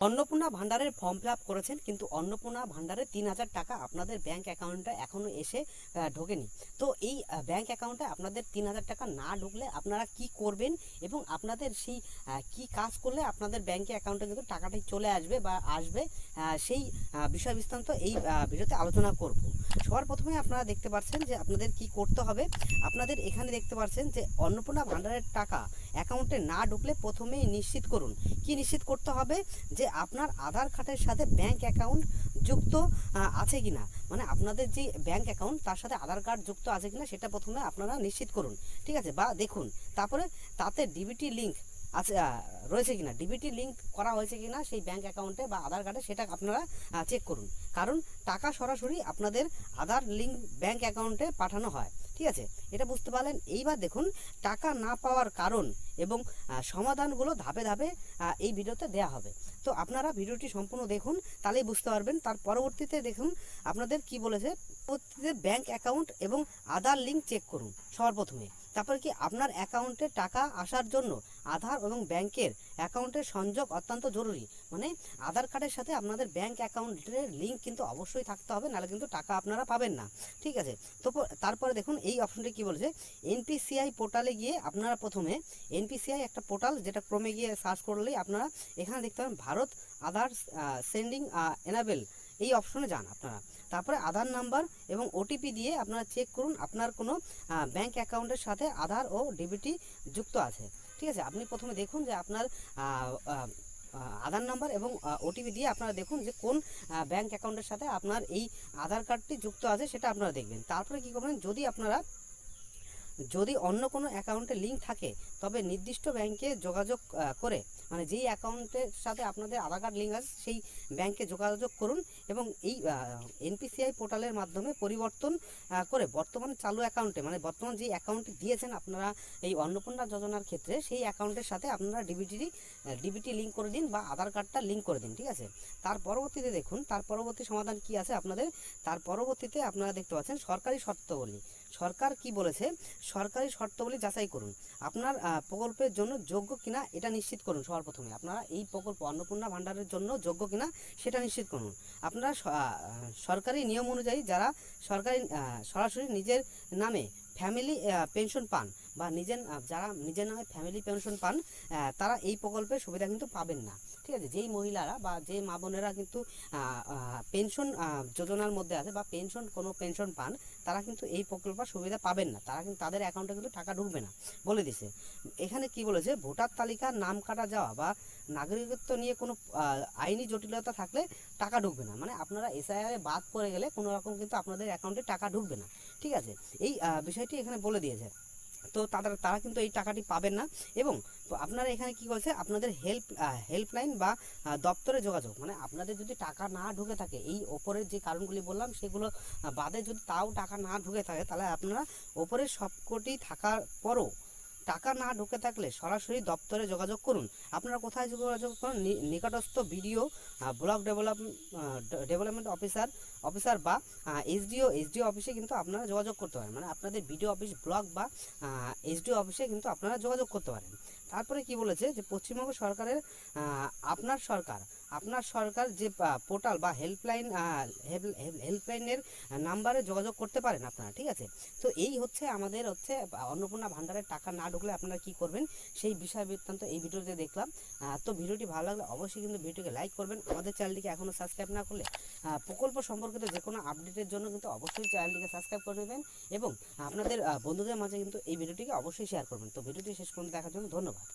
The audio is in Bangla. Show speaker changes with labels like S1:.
S1: অন্নপূর্ণা ভান্ডারের ফর্ম ফিল আপ করেছেন, কিন্তু অন্নপূর্ণা ভান্ডারে 3,000 টাকা আপনাদের ব্যাংক অ্যাকাউন্টে এখনও এসে ঢোকেনি। তো এই ব্যাংক অ্যাকাউন্টে আপনাদের 3,000 টাকা না ঢুকলে আপনারা কি করবেন এবং আপনাদের সেই কি কাজ করলে আপনাদের ব্যাংকে অ্যাকাউন্টে কিন্তু টাকাটি চলে আসবে বা আসবে, সেই বিষয় বিস্তারিত এই ভিডিওতে আলোচনা করব। সবার প্রথমে আপনারা দেখতে পাচ্ছেন যে আপনাদের কি করতে হবে। আপনাদের এখানে দেখতে পাচ্ছেন যে অন্নপূর্ণা ভান্ডারের টাকা অ্যাকাউন্টে না ঢুকলে প্রথমেই নিশ্চিত করুন। কি নিশ্চিত করতে হবে? যে আপনার আধার কার্ডের সাথে ব্যাংক অ্যাকাউন্ট যুক্ত আছে কিনা, মানে আপনাদের যে ব্যাংক অ্যাকাউন্ট তার সাথে আধার কার্ড যুক্ত আছে কিনা সেটা প্রথমে আপনারা নিশ্চিত করুন, ঠিক আছে, বা দেখুন। তারপরে তাতে ডিবিটি লিঙ্ক আছে রয়েছে কিনা, ডিবিটি লিঙ্ক করা হয়েছে কিনা সেই ব্যাংক অ্যাকাউন্টে বা আধার কার্ডে, সেটা আপনারা চেক করুন। কারণ টাকা সরাসরি আপনাদের আধার লিঙ্ক ব্যাংক অ্যাকাউন্টে পাঠানো হয়, ঠিক আছে, এটা বুঝতে পারলেন। এইবার দেখুন টাকা না পাওয়ার কারণ এবং সমাধানগুলো ধাপে ধাপে এই ভিডিওতে দেয়া হবে। তো আপনারা ভিডিওটি সম্পূর্ণ দেখুন, তাহলেই বুঝতে পারবেন। তার পরবর্তীতে দেখুন আপনাদের কি বলেছে। পরবর্তীতে ব্যাংক অ্যাকাউন্ট এবং আধার লিঙ্ক চেক করুন সবার প্রথমে। তারপরে কি আপনার অ্যাকাউন্টে টাকা আসার জন্য আধার এবং ব্যাংকের অ্যাকাউন্টের সংযোগ অত্যন্ত জরুরি, মানে আধার কার্ডের সাথে আপনাদের ব্যাংক অ্যাকাউন্টের লিঙ্ক কিন্তু অবশ্যই থাকতে হবে, নাহলে কিন্তু টাকা আপনারা পাবেন না, ঠিক আছে। তো তারপরে দেখুন এই অপশনটি কি বলেছে। এনপিসিআই পোর্টালে গিয়ে আপনারা প্রথমে এনপিসিআই একটা পোর্টাল, যেটা ক্রমে গিয়ে সার্চ করলেই আপনারা এখানে দেখতে পাবেন ভারত আধার সেন্ডিং এনাবেল, এই অপশনে যান আপনারা। তারপরে আধার নাম্বার এবং ওটিপি দিয়ে আপনারা চেক করুন আপনার কোনো ব্যাংক অ্যাকাউন্টের সাথে আধার ও ডিবিটি যুক্ত আছে, ঠিক আছে। আপনি প্রথমে দেখুন যে আপনার আধার নাম্বার এবং ওটিপি দিয়ে আপনারা দেখুন যে কোন ব্যাংক অ্যাকাউন্টের সাথে আপনার এই আধার কার্ডটি যুক্ত আছে, সেটা আপনারা দেখবেন। তারপরে কী করবেন, যদি অন্য কোনো অ্যাকাউন্টে লিঙ্ক থাকে তবে নির্দিষ্ট ব্যাংকে যোগাযোগ করে, মানে যেই অ্যাকাউন্টের সাথে আপনাদের আধার কার্ড লিঙ্ক আছে সেই ব্যাংকে যোগাযোগ করুন এবং এই এনপিসিআই পোর্টালের মাধ্যমে পরিবর্তন করে বর্তমান চালু অ্যাকাউন্টে, মানে বর্তমান যেই অ্যাকাউন্টটি দিয়েছেন আপনারা এই অন্নপূর্ণা যোজনার ক্ষেত্রে, সেই অ্যাকাউন্টের সাথে আপনারা ডিবিটি লিঙ্ক করে দিন বা আধার কার্ডটা লিঙ্ক করে দিন, ঠিক আছে। তার পরবর্তীতে দেখুন তার পরবর্তী সমাধান কি আছে আপনাদের। তার পরবর্তীতে আপনারা দেখতে পাচ্ছেন সরকারি শর্তাবলী। সরকার কি বলেছে, সরকারি শর্তাবলী যাচাই করুন। আপনার প্রকল্পের জন্য যোগ্য কিনা এটা নিশ্চিত করুন। সবার প্রথমে আপনারা এই প্রকল্প অন্নপূর্ণা ভাণ্ডারের জন্য যোগ্য কিনা সেটা নিশ্চিত করুন। আপনারা সরকারি নিয়ম অনুযায়ী যারা সরাসরি নিজের নামে ফ্যামিলি পেনশন পান বা যারা নিজের নামে ফ্যামিলি পেনশন পান, তারা এই প্রকল্পের সুবিধা কিন্তু পাবেন না, ঠিক আছে। যেই মহিলারা বা যে মা বোনেরা কিন্তু পেনশন যোজনার মধ্যে আছে বা কোনো পেনশন পান, তারা কিন্তু এই প্রকল্পের সুবিধা পাবেন না, তারা কিন্তু তাদের অ্যাকাউন্টে কিন্তু টাকা ঢুকবে না বলে দিছে। এখানে কি বলেছে, ভোটার তালিকার নাম কাটা যাওয়া বা নাগরিকত্ব নিয়ে কোনো আইনি জটিলতা থাকলে টাকা ঢুকবে না, মানে আপনারা এসআইআর বাদ পড়ে গেলে কোনো রকম কিন্তু আপনাদের অ্যাকাউন্টে টাকা ঢুকবে না, ঠিক আছে। এই বিষয়টি এখানে বলে দিয়েছে। তো তারা কিন্তু এই টাকাটি পাবেন না। এবং আপনারা এখানে কি করেছে, আপনাদের হেল্পলাইন বা দপ্তরে যোগাযোগ, মানে আপনাদের যদি টাকা না ঢুকে থাকে, এই ওপরের যে কারণগুলি বললাম সেগুলো বাদে যদি তাও টাকা না ঢুকে থাকে, তাহলে আপনারা ওপরের সবকটি থাকার পরও টাকা না ঢুকে থাকলে সরাসরি দপ্তরে যোগাযোগ করুন। আপনারা কোথায় যোগাযোগ করুন, নিকটস্থ বিডিও ব্লক ডেভেলপমেন্ট অফিসার বা এসডিও অফিসে কিন্তু আপনারা যোগাযোগ করতে পারেন, মানে আপনাদের বিডিও অফিস ব্লক বা এসডিও অফিসে কিন্তু আপনারা যোগাযোগ করতে পারেন। তারপরে কি বলেছে যে পশ্চিমবঙ্গ সরকারের আপনার সরকার যে পোর্টাল বা হেল্পলাইনের নাম্বারে যোগাযোগ করতে পারেন আপনারা, ঠিক আছে। তো এই আমাদের অন্নপূর্ণা ভাণ্ডারের টাকা না ঢুকলে আপনারা কি করবেন সেই বিষয় বৃত্তান্ত এই ভিডিওতে দেখলাম। তো ভিডিওটি ভালো লাগলে অবশ্যই কিন্তু ভিডিওকে লাইক করবেন। আমাদের চ্যানেলটিকে এখনও সাবস্ক্রাইব না করলে প্রকল্প সম্পর্কিত যে কোনো আপডেটের জন্য কিন্তু অবশ্যই চ্যানেলটিকে সাবস্ক্রাইব করে নেবেন এবং আপনাদের বন্ধুদের মাঝে কিন্তু এই ভিডিওটিকে অবশ্যই শেয়ার করবেন। তো ভিডিওটি শেষ পর্যন্ত দেখার জন্য ধন্যবাদ।